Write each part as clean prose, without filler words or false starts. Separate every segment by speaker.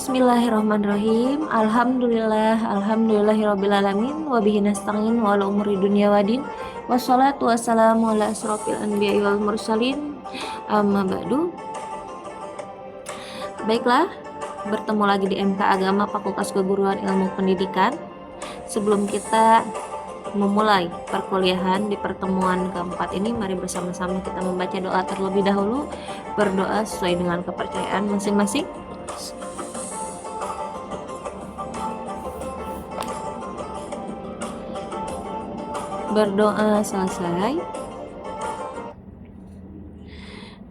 Speaker 1: Bismillahirrahmanirrahim. Alhamdulillahirabbil alamin wa bihi nasta'in wa ala umuri dunya waddin. Wassalatu wassalamu ala asrofil anbiya'i wal mursalin. Amma ba'du. Baiklah, bertemu lagi di MK Agama Fakultas Keguruan Ilmu Pendidikan. Sebelum kita memulai perkuliahan di pertemuan keempat ini, mari bersama-sama kita membaca doa terlebih dahulu. Berdoa sesuai dengan kepercayaan masing-masing. Berdoa selesai.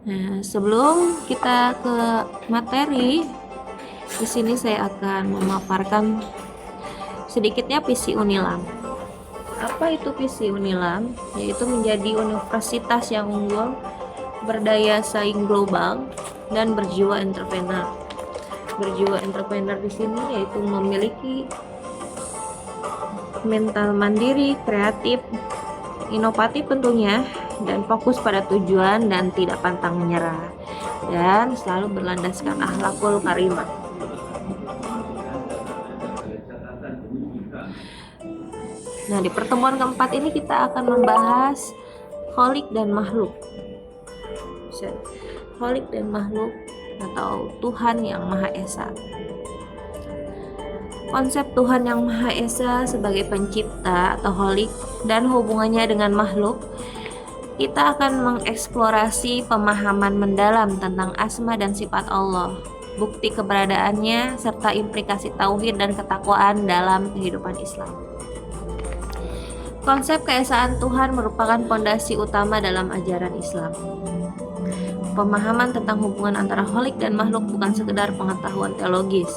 Speaker 1: Nah, sebelum kita ke materi, di sini saya akan memaparkan sedikitnya visi Unilam. Apa itu visi Unilam? Yaitu menjadi universitas yang unggul, berdaya saing global, dan berjiwa entrepreneur. Berjiwa entrepreneur di sini yaitu memiliki mental mandiri, kreatif, inovatif tentunya, dan fokus pada tujuan dan tidak pantang menyerah, dan selalu berlandaskan akhlakul karimah. Nah, di pertemuan keempat ini kita akan membahas kholik dan makhluk. Kholik dan makhluk atau Tuhan yang Maha Esa. Konsep Tuhan yang Maha Esa sebagai pencipta atau kholik dan hubungannya dengan makhluk, kita akan mengeksplorasi pemahaman mendalam tentang asma dan sifat Allah, bukti keberadaannya, serta implikasi tauhid dan ketakwaan dalam kehidupan Islam. Konsep keesaan Tuhan merupakan fondasi utama dalam ajaran Islam. Pemahaman tentang hubungan antara kholik dan makhluk bukan sekedar pengetahuan teologis,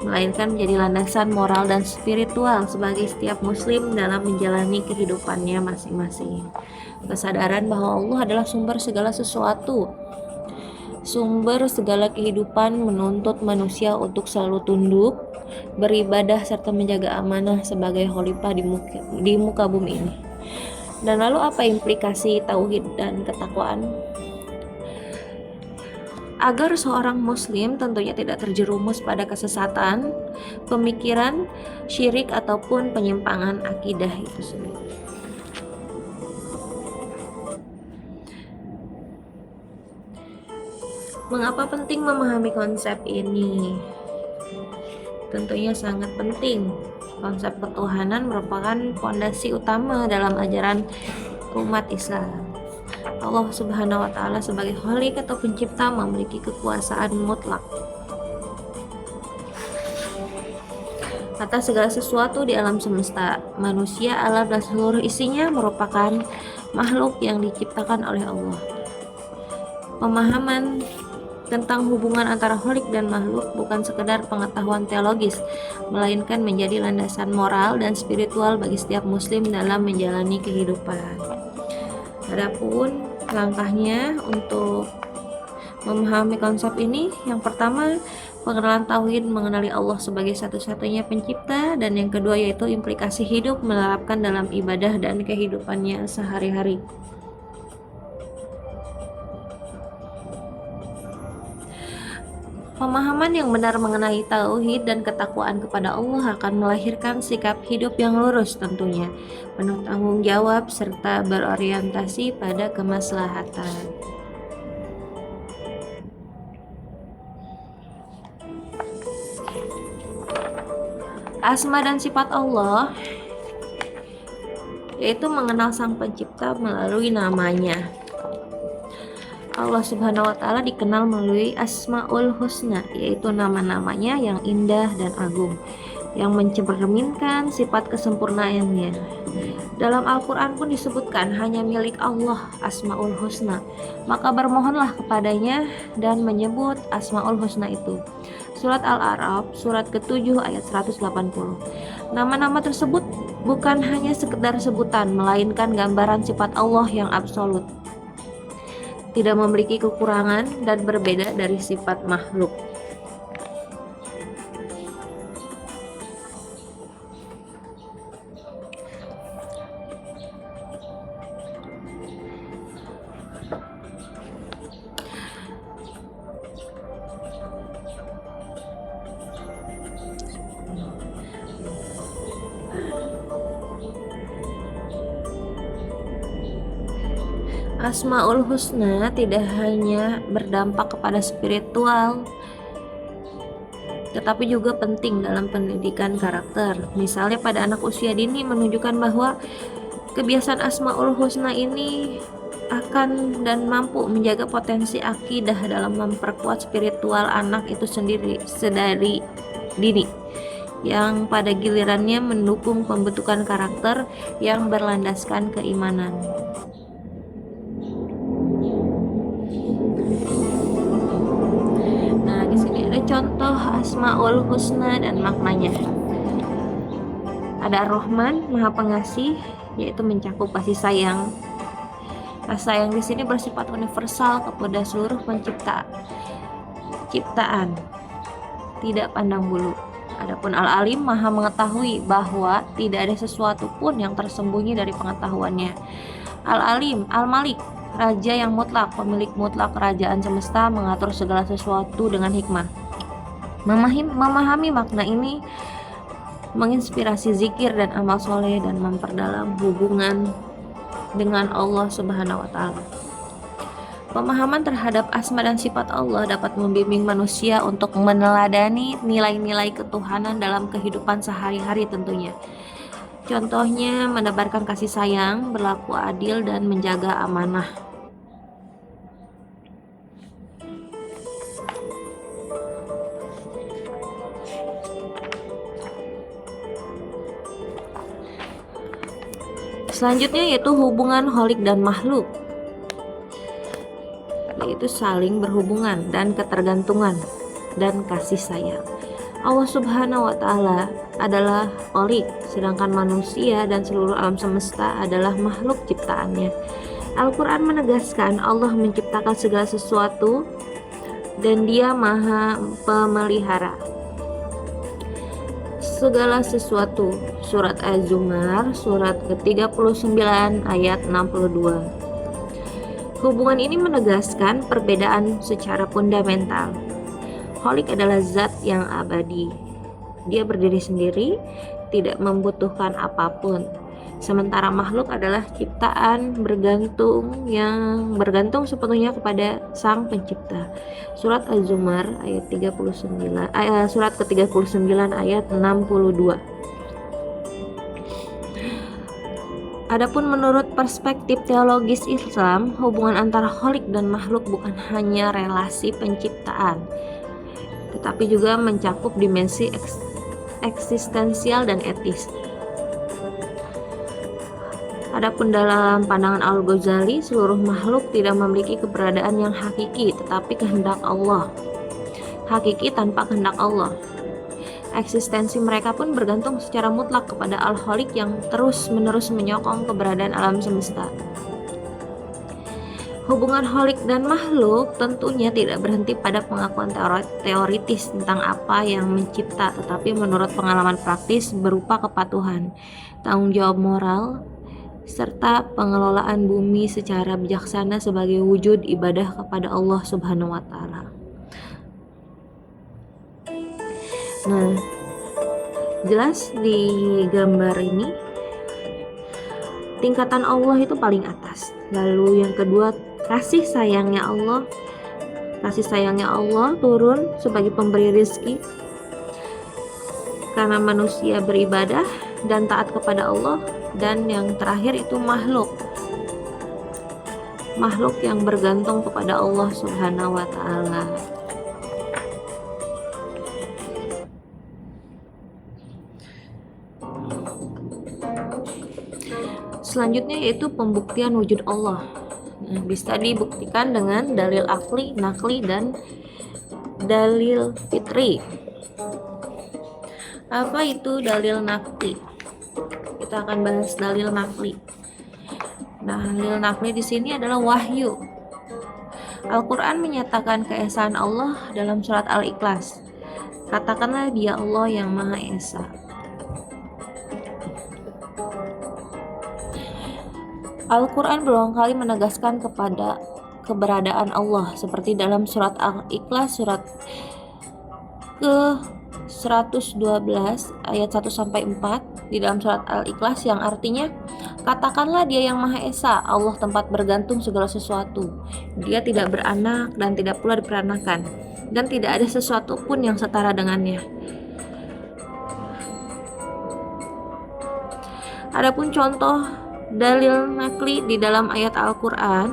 Speaker 1: melainkan menjadi landasan moral dan spiritual sebagai setiap muslim dalam menjalani kehidupannya masing-masing. Kesadaran bahwa Allah adalah sumber segala sesuatu, sumber segala kehidupan, menuntut manusia untuk selalu tunduk, beribadah, serta menjaga amanah sebagai khalifah di muka bumi ini. Dan lalu apa implikasi tauhid dan ketakwaan? Agar seorang muslim tentunya tidak terjerumus pada kesesatan, pemikiran, syirik, ataupun penyimpangan akidah itu sendiri. Mengapa penting memahami konsep ini? Tentunya sangat penting. Konsep ketuhanan merupakan fondasi utama dalam ajaran umat Islam. Allah Subhanahu wa Ta'ala sebagai Khalik atau pencipta memiliki kekuasaan mutlak atas segala sesuatu di alam semesta. Manusia, alam, dan seluruh isinya merupakan makhluk yang diciptakan oleh Allah. Pemahaman tentang hubungan antara Khalik dan makhluk bukan sekedar pengetahuan teologis, melainkan menjadi landasan moral dan spiritual bagi setiap muslim dalam menjalani kehidupan. Adapun langkahnya untuk memahami konsep ini, yang pertama, pengenalan tauhid, mengenali Allah sebagai satu-satunya pencipta, dan yang kedua yaitu implikasi hidup menerapkan dalam ibadah dan kehidupannya sehari-hari. Pemahaman yang benar mengenai tauhid dan ketakwaan kepada Allah akan melahirkan sikap hidup yang lurus tentunya, penuh tanggung jawab, serta berorientasi pada kemaslahatan. Asma dan sifat Allah yaitu mengenal Sang Pencipta melalui namanya. Allah Subhanahu wa Ta'ala dikenal melalui Asmaul Husna, yaitu nama-namanya yang indah dan agung, yang mencerminkan sifat kesempurnaannya. Dalam Al-Quran pun disebutkan hanya milik Allah Asmaul Husna, maka bermohonlah kepadanya dan menyebut Asmaul Husna itu. Surat Al-A'raf, surat ke-7 ayat 180. Nama-nama tersebut bukan hanya sekedar sebutan, melainkan gambaran sifat Allah yang absolut, tidak memiliki kekurangan dan berbeda dari sifat makhluk. Asmaul Husna tidak hanya berdampak kepada spiritual, tetapi juga penting dalam pendidikan karakter. Misalnya pada anak usia dini menunjukkan bahwa kebiasaan Asmaul Husna ini akan dan mampu menjaga potensi akidah dalam memperkuat spiritual anak itu sendiri sedari dini, yang pada gilirannya mendukung pembentukan karakter yang berlandaskan keimanan. Nah, di sini ada contoh Asmaul Husna dan maknanya. Ada Ar-Rahman, Maha Pengasih, yaitu mencakup kasih sayang. Kasih sayang di sini bersifat universal kepada seluruh ciptaan, tidak pandang bulu. Adapun Al-Alim, Maha mengetahui bahwa tidak ada sesuatu pun yang tersembunyi dari pengetahuannya. Al-Alim, Al-Malik, Raja yang mutlak, pemilik mutlak kerajaan semesta, mengatur segala sesuatu dengan hikmah. Memahami makna ini menginspirasi zikir dan amal soleh dan memperdalam hubungan dengan Allah Subhanahu wa Ta'ala. Pemahaman terhadap asma dan sifat Allah dapat membimbing manusia untuk meneladani nilai-nilai ketuhanan dalam kehidupan sehari-hari tentunya. Contohnya menebarkan kasih sayang, berlaku adil, dan menjaga amanah. Selanjutnya yaitu hubungan kholik dan makhluk, yaitu saling berhubungan dan ketergantungan dan kasih sayang. Allah Subhanahu wa Ta'ala adalah kholik, sedangkan manusia dan seluruh alam semesta adalah makhluk ciptaannya. Al-Quran menegaskan Allah menciptakan segala sesuatu dan Dia Maha Pemelihara segala sesuatu. Surat Az-Zumar, surat ke-39 ayat 62. Hubungan ini menegaskan perbedaan secara fundamental. Kholik adalah zat yang abadi. Dia berdiri sendiri, tidak membutuhkan apapun. Sementara makhluk adalah ciptaan yang bergantung sepenuhnya kepada Sang Pencipta. Surat Az-Zumar ayat 39, surat ke-39 ayat 62. Adapun menurut perspektif teologis Islam, hubungan antara kholik dan makhluk bukan hanya relasi penciptaan, tetapi juga mencakup dimensi eksistensial dan etis. Adapun dalam pandangan Al-Ghazali, seluruh makhluk tidak memiliki keberadaan yang hakiki, tetapi kehendak Allah. Hakiki tanpa kehendak Allah. Eksistensi mereka pun bergantung secara mutlak kepada Al-Khaliq yang terus-menerus menyokong keberadaan alam semesta. Hubungan kholik dan makhluk tentunya tidak berhenti pada pengakuan teoritis tentang apa yang mencipta, tetapi menurut pengalaman praktis berupa kepatuhan, tanggung jawab moral, serta pengelolaan bumi secara bijaksana sebagai wujud ibadah kepada Allah Subhanahu wa Ta'ala. Nah, jelas di gambar ini tingkatan Allah itu paling atas. Lalu yang kedua, kasih sayangnya Allah. Kasih sayangnya Allah turun sebagai pemberi rezeki karena manusia beribadah dan taat kepada Allah. Dan yang terakhir itu makhluk yang bergantung kepada Allah Subhanahu wa Ta'ala. Selanjutnya yaitu pembuktian wujud Allah. Nah, bisa dibuktikan dengan dalil akli, nakli, dan dalil fitri. Apa itu dalil nakli? Kita akan bahas dalil nakli. Dalil nakli di sini adalah wahyu. Al-Quran menyatakan keesaan Allah dalam surat Al-Ikhlas. Katakanlah Dia Allah yang Maha Esa. Al-Quran berulang kali menegaskan kepada keberadaan Allah, seperti dalam surat Al-Ikhlas surat 112 ayat 1 sampai 4 di dalam surat Al-Ikhlas, yang artinya, katakanlah Dia yang Maha Esa, Allah tempat bergantung segala sesuatu. Dia tidak beranak dan tidak pula diperanakan, dan tidak ada sesuatu pun yang setara dengannya. Adapun contoh dalil nakli di dalam ayat Al-Quran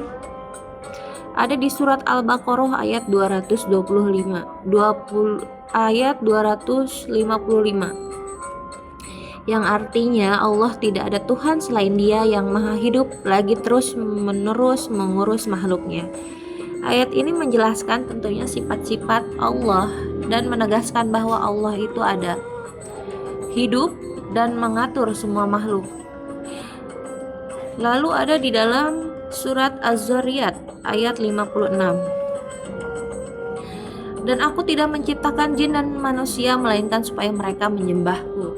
Speaker 1: ada di surat Al-Baqarah ayat 255, yang artinya Allah tidak ada Tuhan selain Dia yang maha hidup lagi terus menerus mengurus makhluknya. Ayat ini menjelaskan tentunya sifat-sifat Allah dan menegaskan bahwa Allah itu ada, hidup, dan mengatur semua makhluk. Lalu ada di dalam surat Az-Zariyat ayat 56. Dan aku tidak menciptakan jin dan manusia melainkan supaya mereka menyembahku.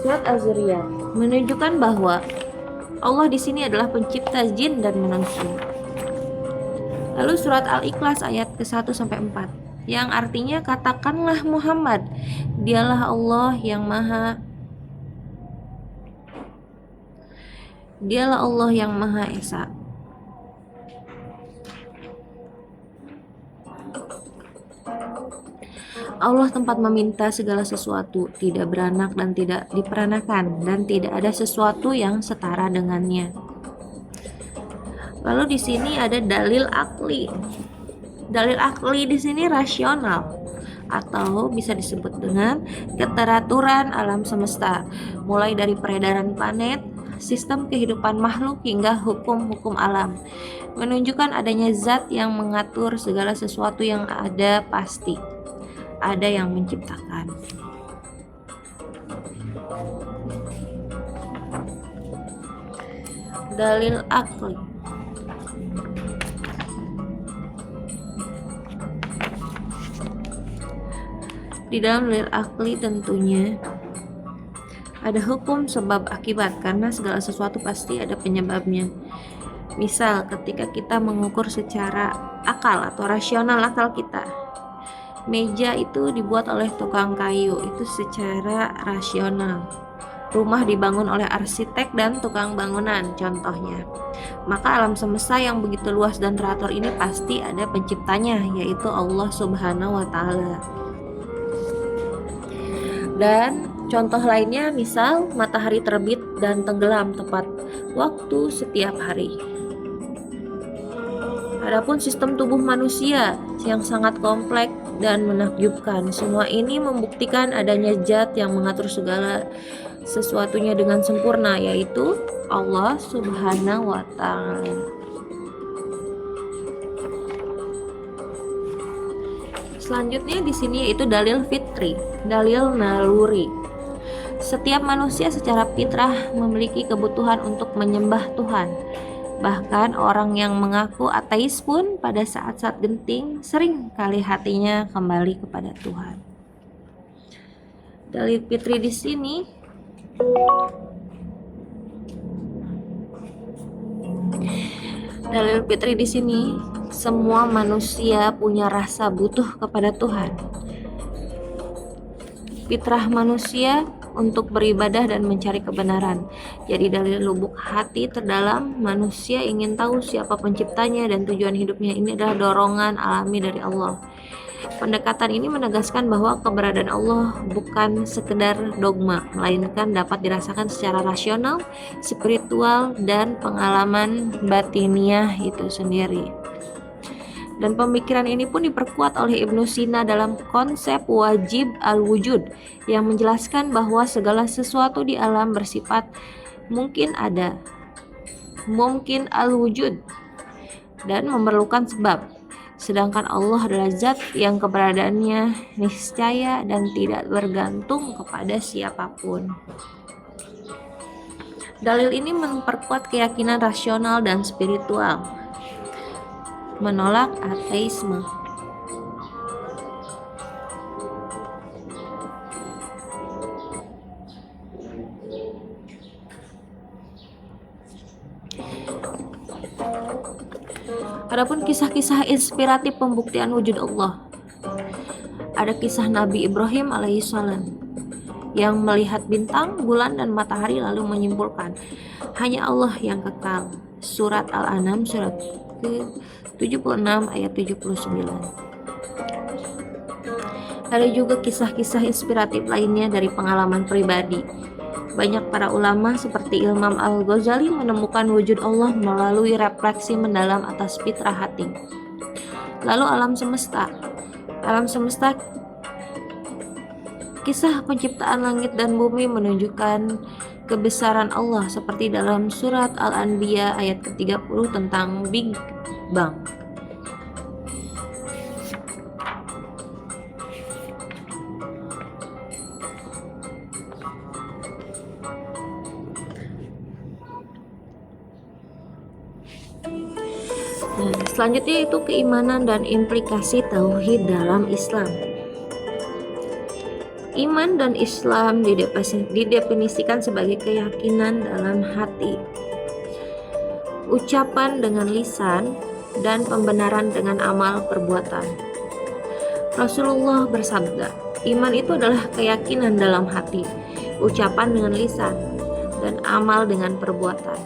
Speaker 1: Surat Az-Zariyat menunjukkan bahwa Allah di sini adalah pencipta jin dan manusia. Lalu surat Al-Ikhlas ayat ke-1 sampai 4, yang artinya, katakanlah Muhammad, Dialah Allah yang Maha Esa. Allah tempat meminta segala sesuatu, tidak beranak dan tidak diperanakan, dan tidak ada sesuatu yang setara dengannya. Lalu di sini ada dalil akli. Dalil akli di sini rasional, atau bisa disebut dengan keteraturan alam semesta, mulai dari peredaran planet, sistem kehidupan makhluk, hingga hukum-hukum alam, menunjukkan adanya zat yang mengatur segala sesuatu yang ada pasti. Ada yang menciptakan. Dalil akli. Di dalam dalil akli tentunya ada hukum sebab akibat, karena segala sesuatu pasti ada penyebabnya. Misal ketika kita mengukur secara akal atau rasional akal kita, meja itu dibuat oleh tukang kayu, itu secara rasional. Rumah dibangun oleh arsitek dan tukang bangunan, contohnya. Maka alam semesta yang begitu luas dan teratur ini pasti ada penciptanya, yaitu Allah Subhanahu wa Ta'ala. Dan contoh lainnya, misal matahari terbit dan tenggelam tepat waktu setiap hari. Adapun sistem tubuh manusia yang sangat kompleks dan menakjubkan, semua ini membuktikan adanya zat yang mengatur segala sesuatunya dengan sempurna, yaitu Allah Subhanahu wa Ta'ala. Selanjutnya di sini yaitu dalil fitri, dalil naluri. Setiap manusia secara fitrah memiliki kebutuhan untuk menyembah Tuhan. Bahkan orang yang mengaku ateis pun pada saat-saat genting sering kali hatinya kembali kepada Tuhan. Dalil fitri di sini semua manusia punya rasa butuh kepada Tuhan. Fitrah manusia untuk beribadah dan mencari kebenaran. Jadi dari lubuk hati terdalam manusia ingin tahu siapa penciptanya dan tujuan hidupnya. Ini adalah dorongan alami dari Allah. Pendekatan ini menegaskan bahwa keberadaan Allah bukan sekedar dogma, melainkan dapat dirasakan secara rasional, spiritual, dan pengalaman batiniah itu sendiri. Dan pemikiran ini pun diperkuat oleh Ibnu Sina dalam konsep wajib al-wujud, yang menjelaskan bahwa segala sesuatu di alam bersifat mungkin ada, mungkin al-wujud, dan memerlukan sebab. Sedangkan Allah adalah zat yang keberadaannya niscaya dan tidak bergantung kepada siapapun. Dalil ini memperkuat keyakinan rasional dan spiritual, menolak ateisme. Adapun kisah-kisah inspiratif pembuktian wujud Allah. Ada kisah Nabi Ibrahim alaihissalam yang melihat bintang, bulan, dan matahari lalu menyimpulkan hanya Allah yang kekal. Surat Al-An'am surat ke-76 ayat 79. Ada juga kisah-kisah inspiratif lainnya dari pengalaman pribadi. Banyak para ulama seperti Imam Al-Ghazali menemukan wujud Allah melalui refleksi mendalam atas fitrah hati. Lalu alam semesta. Alam semesta, kisah penciptaan langit dan bumi menunjukkan kebesaran Allah seperti dalam surat Al-Anbiya ayat ke-30 tentang Big Bang. Nah, selanjutnya itu keimanan dan implikasi tauhid dalam Islam. Iman dan Islam didefinisikan sebagai keyakinan dalam hati, ucapan dengan lisan, dan pembenaran dengan amal perbuatan. Rasulullah bersabda, iman itu adalah keyakinan dalam hati, ucapan dengan lisan, dan amal dengan perbuatan.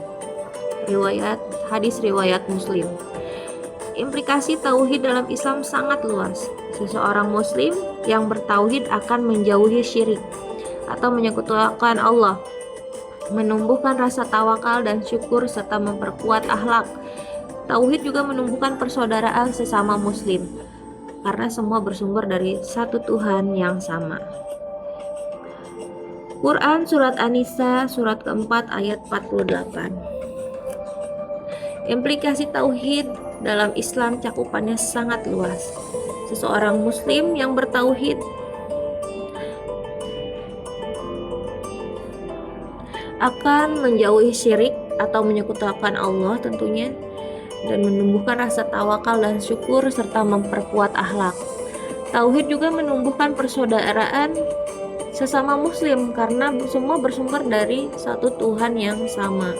Speaker 1: Hadis riwayat Muslim. Implikasi tauhid dalam Islam sangat luas. Seseorang muslim yang bertauhid akan menjauhi syirik atau menyekutukan Allah, menumbuhkan rasa tawakal dan syukur serta memperkuat akhlak. Tauhid juga menumbuhkan persaudaraan sesama muslim karena semua bersumber dari satu Tuhan yang sama. Quran surat An-Nisa surat keempat ayat 48. Implikasi tauhid dalam Islam cakupannya sangat luas. Seseorang muslim yang bertauhid akan menjauhi syirik atau menyekutukan Allah tentunya, dan menumbuhkan rasa tawakal dan syukur serta memperkuat akhlak. Tauhid juga menumbuhkan persaudaraan sesama muslim karena semua bersumber dari satu Tuhan yang sama.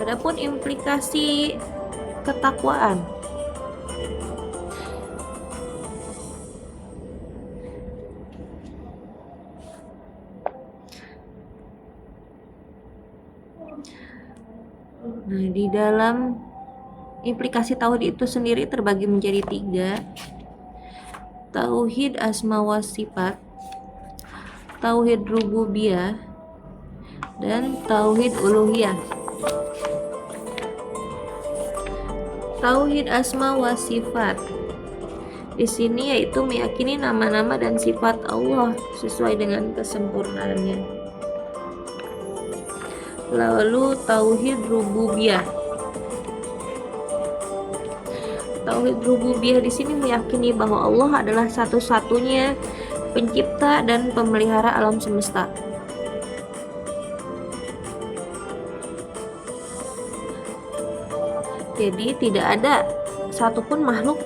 Speaker 1: Adapun implikasi ketakwaan. Nah, di dalam implikasi tauhid itu sendiri terbagi menjadi 3. Tauhid asma wa sifat, tauhid rububiyah, dan tauhid uluhiyah. Tauhid asma wa sifat di sini yaitu meyakini nama-nama dan sifat Allah sesuai dengan kesempurnaannya. Lalu tauhid rububiyah. Tauhid rububiyah di sini meyakini bahwa Allah adalah satu-satunya pencipta dan pemelihara alam semesta. Jadi tidak ada satupun makhluk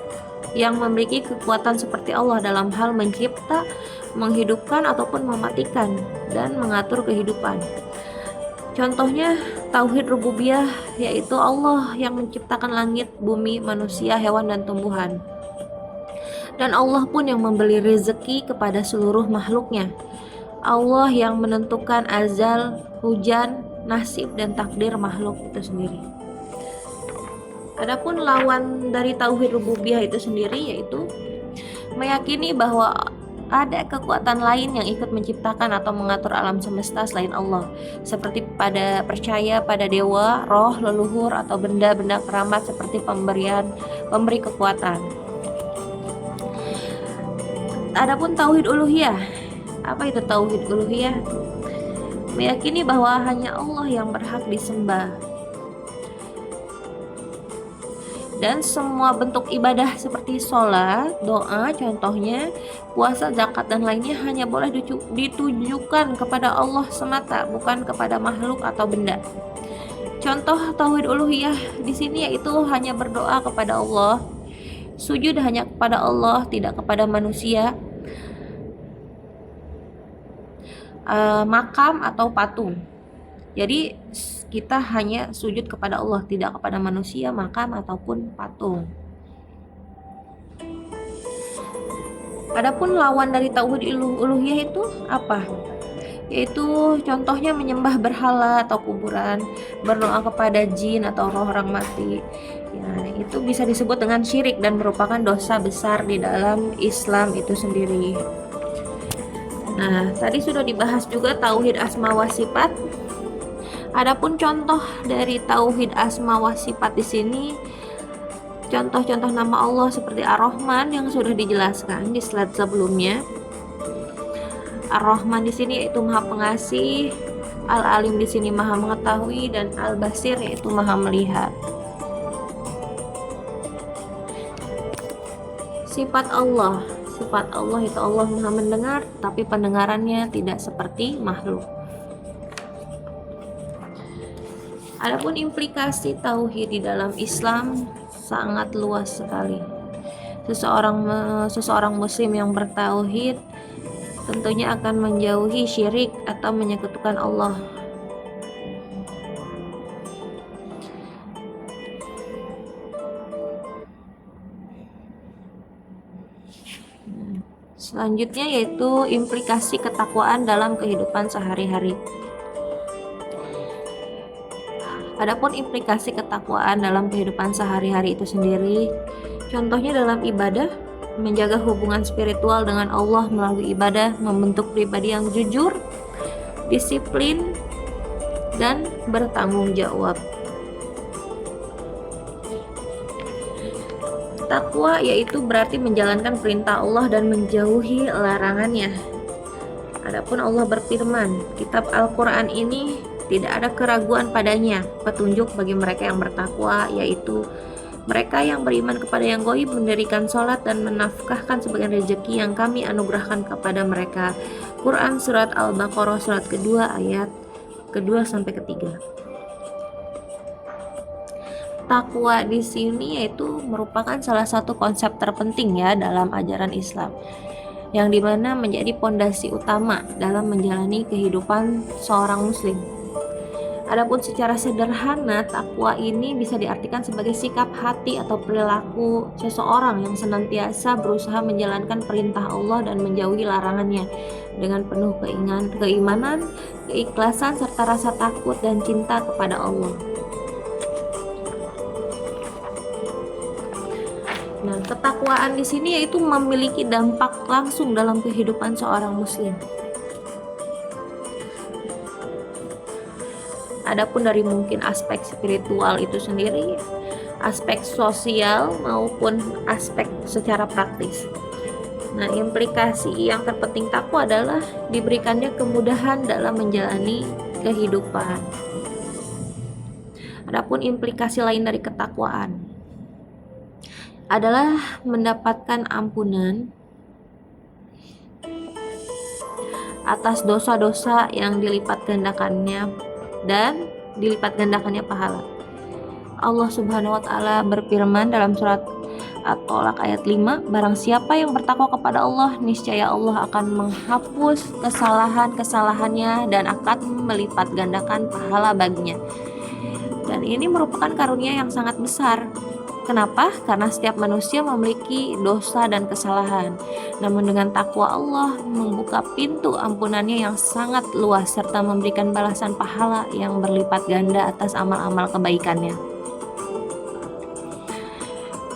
Speaker 1: yang memiliki kekuatan seperti Allah dalam hal mencipta, menghidupkan ataupun mematikan dan mengatur kehidupan. Contohnya tauhid rububiyah, yaitu Allah yang menciptakan langit, bumi, manusia, hewan, dan tumbuhan. Dan Allah pun yang memberi rezeki kepada seluruh makhluknya. Allah yang menentukan azal, hujan, nasib, dan takdir makhluk itu sendiri. Adapun lawan dari tauhid rububiyah itu sendiri yaitu meyakini bahwa ada kekuatan lain yang ikut menciptakan atau mengatur alam semesta selain Allah, seperti percaya pada dewa, roh, leluhur, atau benda-benda keramat seperti pemberi kekuatan. Adapun tauhid uluhiyah, apa itu tauhid uluhiyah? Meyakini bahwa hanya Allah yang berhak disembah. Dan semua bentuk ibadah seperti sholat, doa, contohnya puasa, zakat, dan lainnya hanya boleh ditujukan kepada Allah semata, bukan kepada makhluk atau benda. Contoh tauhid uluhiyah di sini yaitu hanya berdoa kepada Allah, sujud hanya kepada Allah, tidak kepada manusia, makam atau patung. Jadi kita hanya sujud kepada Allah, tidak kepada manusia, makam ataupun patung. Adapun lawan dari tauhid uluhiyah itu apa? Yaitu contohnya menyembah berhala atau kuburan, berdoa kepada jin atau roh orang mati. Ya, itu bisa disebut dengan syirik dan merupakan dosa besar di dalam Islam itu sendiri. Nah, tadi sudah dibahas juga tauhid asma wa sifat. Adapun contoh dari tauhid asma wa sifat di sini, contoh-contoh nama Allah seperti Ar-Rahman yang sudah dijelaskan di slide sebelumnya. Ar-Rahman di sini yaitu Maha Pengasih, Al-Alim di sini Maha Mengetahui, dan Al-Basir yaitu Maha Melihat. Sifat Allah itu Allah Maha Mendengar, tapi pendengarannya tidak seperti makhluk. Adapun implikasi tauhid di dalam Islam sangat luas sekali. Seseorang muslim yang bertauhid tentunya akan menjauhi syirik atau menyekutukan Allah. Selanjutnya yaitu implikasi ketakwaan dalam kehidupan sehari-hari. Adapun implikasi ketakwaan dalam kehidupan sehari-hari itu sendiri, contohnya dalam ibadah, menjaga hubungan spiritual dengan Allah melalui ibadah, membentuk pribadi yang jujur, disiplin, dan bertanggung jawab. Takwa yaitu berarti menjalankan perintah Allah dan menjauhi larangannya. Adapun Allah berfirman, kitab Al-Quran ini tidak ada keraguan padanya, petunjuk bagi mereka yang bertakwa, yaitu mereka yang beriman kepada yang gaib, mendirikan sholat dan menafkahkan sebagian rezeki yang kami anugerahkan kepada mereka. Quran surat Al-Baqarah surat kedua ayat kedua sampai ketiga. Takwa di sini yaitu merupakan salah satu konsep terpenting ya dalam ajaran Islam, yang dimana menjadi pondasi utama dalam menjalani kehidupan seorang muslim. Adapun secara sederhana, takwa ini bisa diartikan sebagai sikap hati atau perilaku seseorang yang senantiasa berusaha menjalankan perintah Allah dan menjauhi larangannya dengan penuh keimanan, keikhlasan, serta rasa takut dan cinta kepada Allah. Nah, ketakwaan di sini yaitu memiliki dampak langsung dalam kehidupan seorang muslim. Adapun dari mungkin aspek spiritual itu sendiri, aspek sosial maupun aspek secara praktis. Nah, implikasi yang terpenting takwa adalah diberikannya kemudahan dalam menjalani kehidupan. Adapun implikasi lain dari ketakwaan adalah mendapatkan ampunan atas dosa-dosa yang dilipat gandakannya dan dilipat gandakannya pahala. Allah Subhanahu wa taala berfirman dalam surat At-Tolak ayat 5, barang siapa yang bertakwa kepada Allah, niscaya Allah akan menghapus kesalahan-kesalahannya dan akan melipat gandakan pahala baginya. Dan ini merupakan karunia yang sangat besar. Kenapa? Karena setiap manusia memiliki dosa dan kesalahan. Namun dengan takwa Allah membuka pintu ampunannya yang sangat luas serta memberikan balasan pahala yang berlipat ganda atas amal-amal kebaikannya.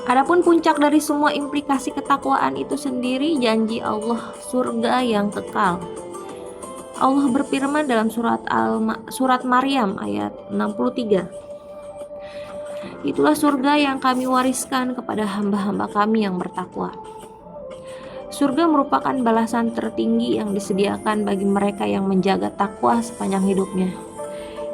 Speaker 1: Adapun puncak dari semua implikasi ketakwaan itu sendiri janji Allah surga yang kekal. Allah berfirman dalam surat Maryam ayat 63. Itulah surga yang kami wariskan kepada hamba-hamba kami yang bertakwa. Surga merupakan balasan tertinggi yang disediakan bagi mereka yang menjaga takwa sepanjang hidupnya.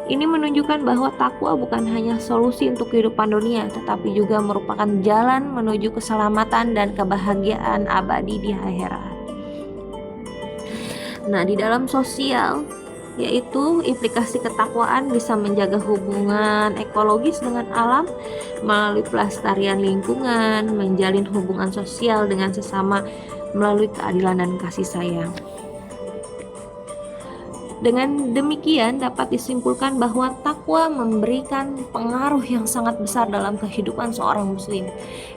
Speaker 1: Ini menunjukkan bahwa takwa bukan hanya solusi untuk kehidupan dunia, tetapi juga merupakan jalan menuju keselamatan dan kebahagiaan abadi di akhirat. Nah, di dalam sosial yaitu implikasi ketakwaan bisa menjaga hubungan ekologis dengan alam melalui pelestarian lingkungan, menjalin hubungan sosial dengan sesama melalui keadilan dan kasih sayang. Dengan demikian dapat disimpulkan bahwa takwa memberikan pengaruh yang sangat besar dalam kehidupan seorang muslim.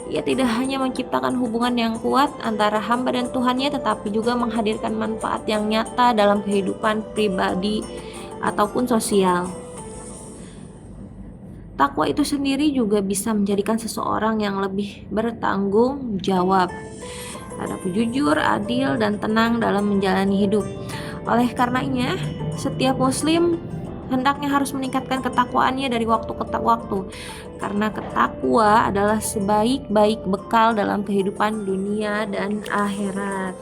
Speaker 1: Ia tidak hanya menciptakan hubungan yang kuat antara hamba dan Tuhannya, tetapi juga menghadirkan manfaat yang nyata dalam kehidupan pribadi ataupun sosial. Takwa itu sendiri juga bisa menjadikan seseorang yang lebih bertanggung jawab, jujur, adil, dan tenang dalam menjalani hidup. Oleh karenanya, setiap muslim hendaknya harus meningkatkan ketakwaannya dari waktu ke waktu, karena ketakwa adalah sebaik-baik bekal dalam kehidupan dunia dan akhirat.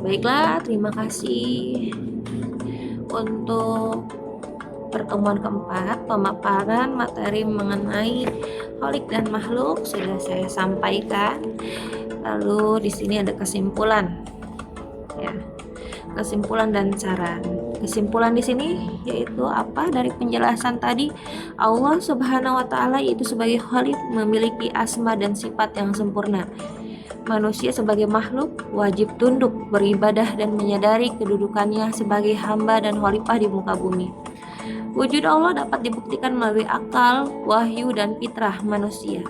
Speaker 1: Baiklah, terima kasih untuk pertemuan keempat, pemaparan materi mengenai kholik dan makhluk sudah saya sampaikan. Lalu di sini ada kesimpulan, ya, kesimpulan dan saran. Kesimpulan di sini yaitu apa dari penjelasan tadi? Allah Subhanahu wa Ta'ala itu sebagai Khalik memiliki asma dan sifat yang sempurna. Manusia sebagai makhluk wajib tunduk, beribadah, dan menyadari kedudukannya sebagai hamba dan khalifah di muka bumi. Wujud Allah dapat dibuktikan melalui akal, wahyu, dan fitrah manusia.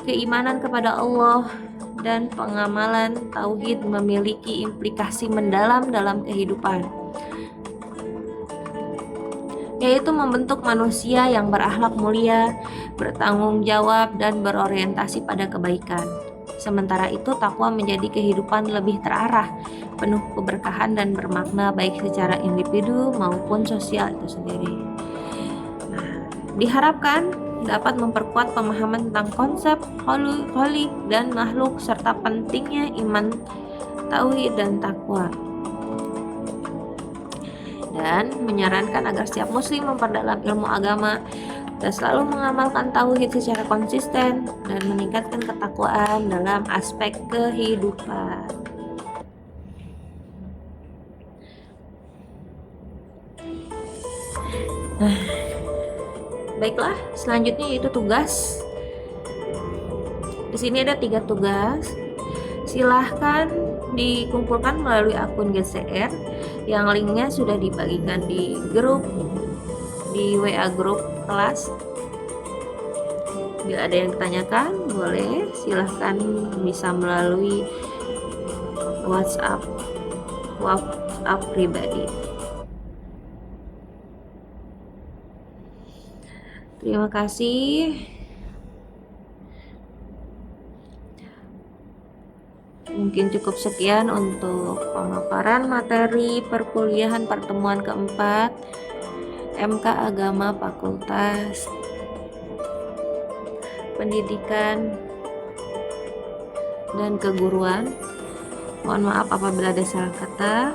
Speaker 1: Keimanan kepada Allah dan pengamalan tauhid memiliki implikasi mendalam dalam kehidupan, yaitu membentuk manusia yang berakhlak mulia, bertanggung jawab, dan berorientasi pada kebaikan. Sementara itu, takwa menjadi kehidupan lebih terarah, penuh keberkahan dan bermakna baik secara individu maupun sosial itu sendiri. Nah, diharapkan dapat memperkuat pemahaman tentang konsep khalik dan makhluk serta pentingnya iman, tauhid, dan takwa. Dan menyarankan agar setiap muslim memperdalam ilmu agama dan selalu mengamalkan tauhid secara konsisten dan meningkatkan ketakwaan dalam aspek kehidupan. Nah, baiklah, selanjutnya yaitu tugas. Di sini ada 3 tugas. Silahkan dikumpulkan melalui akun GCR yang linknya sudah dibagikan di grup, di WA grup kelas. Bila ada yang ditanyakan, boleh silahkan bisa melalui WhatsApp pribadi. Terima kasih. Mungkin cukup sekian untuk pemaparan materi perkuliahan pertemuan keempat MK Agama Fakultas Pendidikan dan Keguruan. Mohon maaf apabila ada salah kata.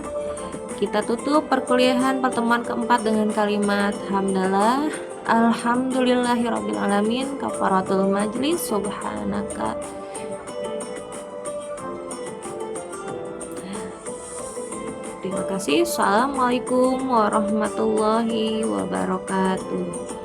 Speaker 1: Kita tutup perkuliahan pertemuan keempat dengan kalimat hamdalah, alhamdulillahirabbil alamin, kafaratul majlis, subhanaka. Terima kasih. Assalamualaikum warahmatullahi wabarakatuh.